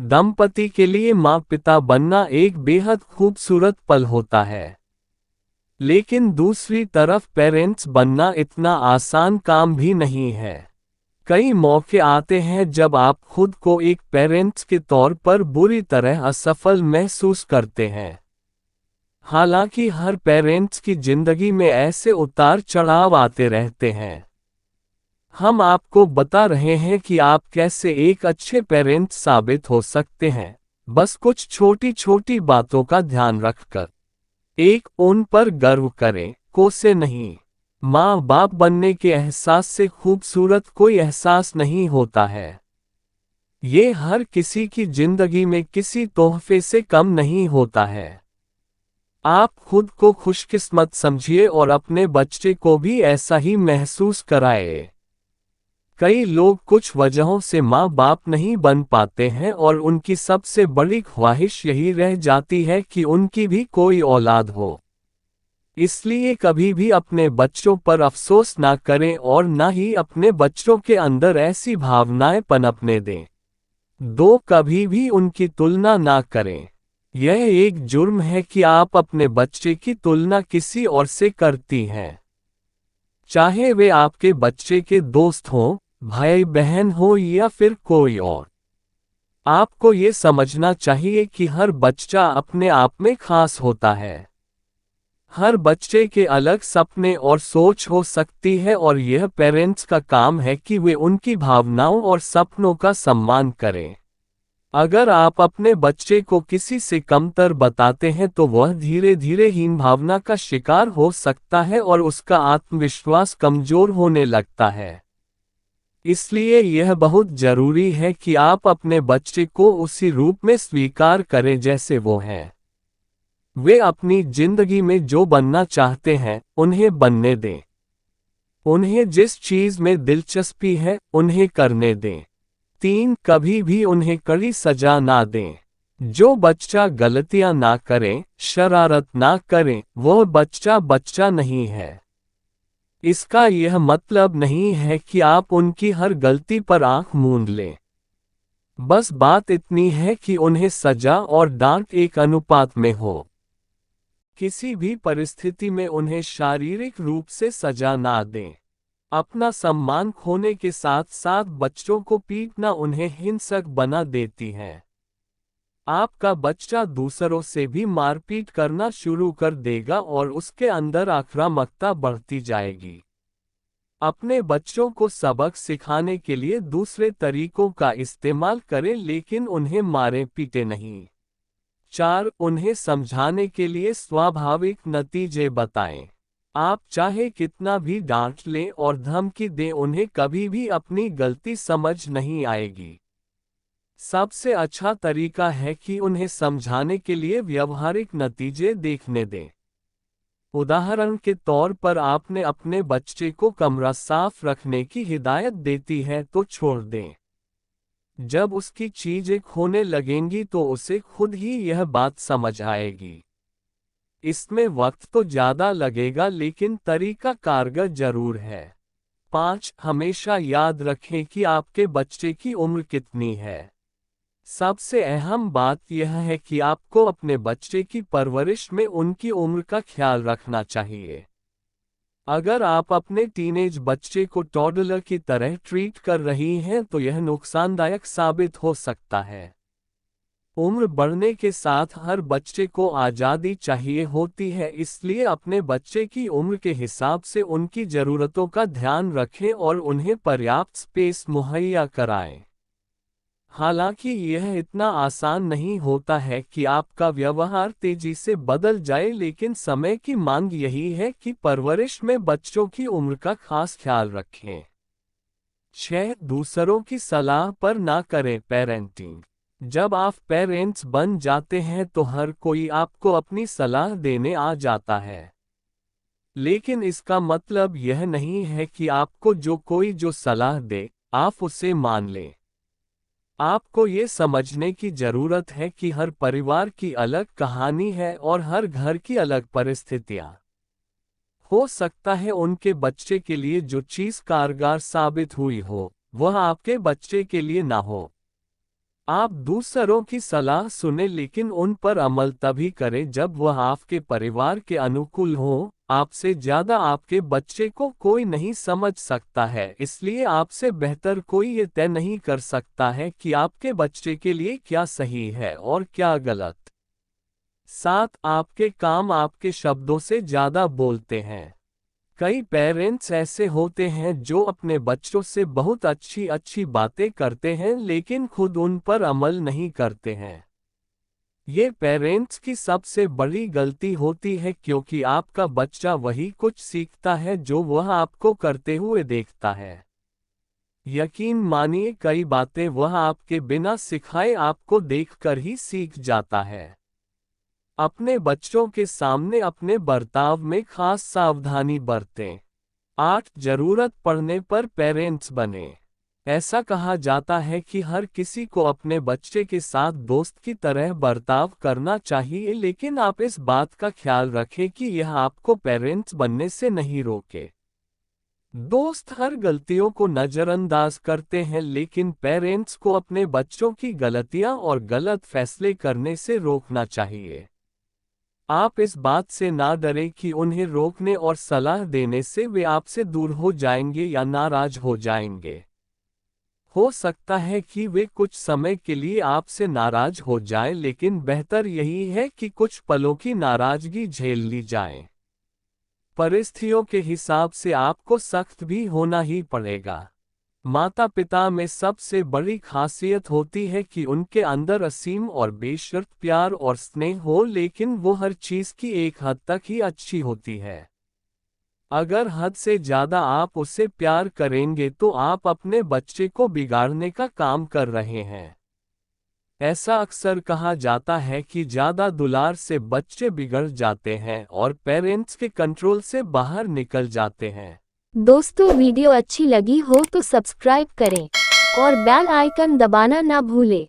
दंपति के लिए माँ पिता बनना एक बेहद खूबसूरत पल होता है। लेकिन दूसरी तरफ पेरेंट्स बनना इतना आसान काम भी नहीं है। कई मौके आते हैं जब आप खुद को एक पेरेंट्स के तौर पर बुरी तरह असफल महसूस करते हैं। हालांकि हर पेरेंट्स की जिंदगी में ऐसे उतार चढ़ाव आते रहते हैं। हम आपको बता रहे हैं कि आप कैसे एक अच्छे पेरेंट साबित हो सकते हैं, बस कुछ छोटी छोटी बातों का ध्यान रखकर। एक, उन पर गर्व करें, को से नहीं। माँ बाप बनने के एहसास से खूबसूरत कोई एहसास नहीं होता है। ये हर किसी की जिंदगी में किसी तोहफे से कम नहीं होता है। आप खुद को खुशकिस्मत समझिए और अपने बच्चे को भी ऐसा ही महसूस कराएं। कई लोग कुछ वजहों से माँ बाप नहीं बन पाते हैं और उनकी सबसे बड़ी ख्वाहिश यही रह जाती है कि उनकी भी कोई औलाद हो। इसलिए कभी भी अपने बच्चों पर अफसोस ना करें और ना ही अपने बच्चों के अंदर ऐसी भावनाएं पनपने दें। दो, कभी भी उनकी तुलना ना करें। यह एक जुर्म है कि आप अपने बच्चे की तुलना किसी और से करती हैं। चाहे वे आपके बच्चे के दोस्त हों, भाई बहन हो या फिर कोई और। आपको ये समझना चाहिए कि हर बच्चा अपने आप में खास होता है। हर बच्चे के अलग सपने और सोच हो सकती है और यह पेरेंट्स का काम है कि वे उनकी भावनाओं और सपनों का सम्मान करें। अगर आप अपने बच्चे को किसी से कमतर बताते हैं तो वह धीरे धीरे हीन भावना का शिकार हो सकता है और उसका आत्मविश्वास कमजोर होने लगता है। इसलिए यह बहुत जरूरी है कि आप अपने बच्चे को उसी रूप में स्वीकार करें जैसे वो हैं। वे अपनी जिंदगी में जो बनना चाहते हैं, उन्हें बनने दें। उन्हें जिस चीज में दिलचस्पी है, उन्हें करने दें। 3, कभी भी उन्हें कड़ी सजा ना दें। जो बच्चा गलतियां ना करें, शरारत ना करें, वह बच्चा बच्चा नहीं है। इसका यह मतलब नहीं है कि आप उनकी हर गलती पर आंख मूंद लें। बस बात इतनी है कि उन्हें सजा और डांट एक अनुपात में हो। किसी भी परिस्थिति में उन्हें शारीरिक रूप से सजा ना दें। अपना सम्मान खोने के साथ साथ बच्चों को पीटना उन्हें हिंसक बना देती है। आपका बच्चा दूसरों से भी मारपीट करना शुरू कर देगा और उसके अंदर आक्रामकता बढ़ती जाएगी। अपने बच्चों को सबक सिखाने के लिए दूसरे तरीकों का इस्तेमाल करें लेकिन उन्हें मारे पीटे नहीं। 4, उन्हें समझाने के लिए स्वाभाविक नतीजे बताएं। आप चाहे कितना भी डांट लें और धमकी दें, उन्हें कभी भी अपनी गलती समझ नहीं आएगी। सबसे अच्छा तरीका है कि उन्हें समझाने के लिए व्यवहारिक नतीजे देखने दें। उदाहरण के तौर पर आपने अपने बच्चे को कमरा साफ रखने की हिदायत देती है तो छोड़ दें। जब उसकी चीजें खोने लगेंगी तो उसे खुद ही यह बात समझ आएगी। इसमें वक्त तो ज्यादा लगेगा लेकिन तरीका कारगर जरूर है। 5, हमेशा याद रखें कि आपके बच्चे की उम्र कितनी है। सबसे अहम बात यह है कि आपको अपने बच्चे की परवरिश में उनकी उम्र का ख्याल रखना चाहिए। अगर आप अपने टीनेज बच्चे को टॉडलर की तरह ट्रीट कर रही हैं तो यह नुकसानदायक साबित हो सकता है। उम्र बढ़ने के साथ हर बच्चे को आज़ादी चाहिए होती है, इसलिए अपने बच्चे की उम्र के हिसाब से उनकी ज़रूरतों का ध्यान रखें और उन्हें पर्याप्त स्पेस मुहैया कराएं। हालांकि यह इतना आसान नहीं होता है कि आपका व्यवहार तेजी से बदल जाए, लेकिन समय की मांग यही है कि परवरिश में बच्चों की उम्र का खास ख्याल रखें। 6, दूसरों की सलाह पर ना करें पेरेंटिंग। जब आप पेरेंट्स बन जाते हैं तो हर कोई आपको अपनी सलाह देने आ जाता है। लेकिन इसका मतलब यह नहीं है कि आपको जो सलाह दे, आप उसे मान लें। आपको ये समझने की जरूरत है कि हर परिवार की अलग कहानी है और हर घर की अलग परिस्थितियां। हो सकता है उनके बच्चे के लिए जो चीज कारगर साबित हुई हो, वह आपके बच्चे के लिए ना हो। आप दूसरों की सलाह सुने लेकिन उन पर अमल तभी करें जब वह आपके परिवार के अनुकूल हो। आपसे ज्यादा आपके बच्चे को कोई नहीं समझ सकता है, इसलिए आपसे बेहतर कोई ये तय नहीं कर सकता है कि आपके बच्चे के लिए क्या सही है और क्या गलत। 7. आपके काम आपके शब्दों से ज्यादा बोलते हैं। कई पेरेंट्स ऐसे होते हैं जो अपने बच्चों से बहुत अच्छी अच्छी बातें करते हैं लेकिन खुद उन पर अमल नहीं करते हैं। ये पेरेंट्स की सबसे बड़ी गलती होती है क्योंकि आपका बच्चा वही कुछ सीखता है जो वह आपको करते हुए देखता है। यकीन मानिए कई बातें वह आपके बिना सिखाए आपको देखकर ही सीख जाता है। अपने बच्चों के सामने अपने बर्ताव में खास सावधानी बरतें। 8. जरूरत पड़ने पर पेरेंट्स बने। ऐसा कहा जाता है कि हर किसी को अपने बच्चे के साथ दोस्त की तरह बर्ताव करना चाहिए, लेकिन आप इस बात का ख्याल रखें कि यह आपको पेरेंट्स बनने से नहीं रोके। दोस्त हर गलतियों को नजरअंदाज करते हैं लेकिन पेरेंट्स को अपने बच्चों की गलतियां और गलत फैसले करने से रोकना चाहिए। आप इस बात से ना डरें कि उन्हें रोकने और सलाह देने से वे आपसे दूर हो जाएंगे या नाराज हो जाएंगे। हो सकता है कि वे कुछ समय के लिए आपसे नाराज हो जाएं, लेकिन बेहतर यही है कि कुछ पलों की नाराजगी झेल ली जाए। परिस्थितियों के हिसाब से आपको सख्त भी होना ही पड़ेगा। माता पिता में सबसे बड़ी खासियत होती है कि उनके अंदर असीम और बेशर्त प्यार और स्नेह हो, लेकिन वो हर चीज की एक हद तक ही अच्छी होती है। अगर हद से ज्यादा आप उससे प्यार करेंगे तो आप अपने बच्चे को बिगाड़ने का काम कर रहे हैं। ऐसा अक्सर कहा जाता है कि ज्यादा दुलार से बच्चे बिगड़ जाते हैं और पेरेंट्स के कंट्रोल से बाहर निकल जाते हैं। दोस्तों वीडियो अच्छी लगी हो तो सब्सक्राइब करें और बेल आइकन दबाना ना भूलें।